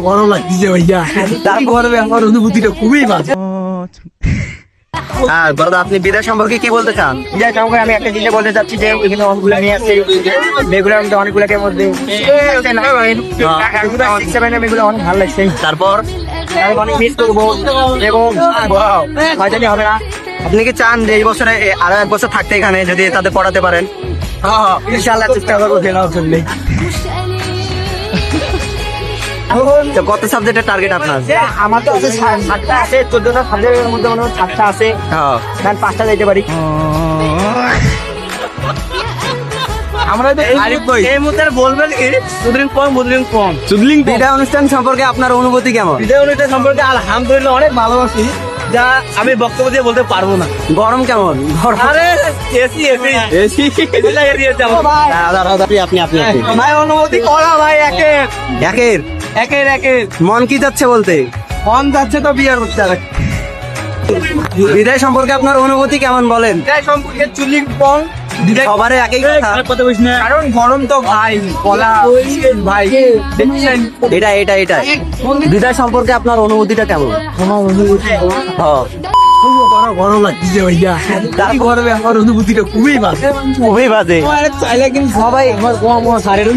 গরম লাগছে ভাইয়া, তারপরে আমার অনুভূতিটা খুবই বাজে। হ্যাঁ বড়দা, আপনি বিদায় সম্পর্কে কি বলতে চান? বিদায় সম্পর্কে আমি একটা জিনিস বলতে চাচ্ছি যে এখানে অনেকগুলো নিয়ে আসছে, মেয়েগুলোর মধ্যে অনেকগুলোকে মধ্যে মেয়েগুলো অনেক ভালো লাগছে। তারপর আমি অনেক মিস করবো এবং হয়তো হবে না। আপনি কি চান যে এই বছরে আরো এক বছর থাকতে এখানে, যদি তাদের পড়াতে পারেন? ইনশাআল্লাহ চেষ্টা করবো ফেরার জন্য। তো কত সাবজেক্টের টার্গেট আপনার? আমার তো আছে 7টা আছে, 14টা সাবজেক্টের মধ্যে মনে হয় 7টা আছে, হ্যাঁ, আমি 5টা দিতে পারি। আমরা তো এই মুহূর্তে বলবেন কি মুদ্রিং বিদায় অনুষ্ঠান সম্পর্কে আপনার অনুভূতি কেমন? বিদায় অনুষ্ঠান সম্পর্কে আলহামদুলিল্লাহ অনেক ভালোবাসি, যা আমি বক্তব্য দিয়ে বলতে পারবো না। গরম কেমন? আরে এসি ভাই অনুমতি করা ভাই একের মন কি যাচ্ছে বলতে? মন যাচ্ছে তো বিয়ে করতে হবে। বিদায় সম্পর্কে আপনার অনুভূতি কেমন বলেন? বিদায় সম্পর্কে চুলিং পং সবার একই কথা। কারণ গরম তো ভাই বলা ভাই এটা বিদায় সম্পর্কে আপনার অনুভূতিটা কেমন? আমার অনুভূতি হ্যাঁ, গরম লাগছে ভাইয়া, তারপরে আমার অনুভূতিটা খুবই বাজে। খুবই বাজে। চাইলে কিন্তু সবাই আমার সারের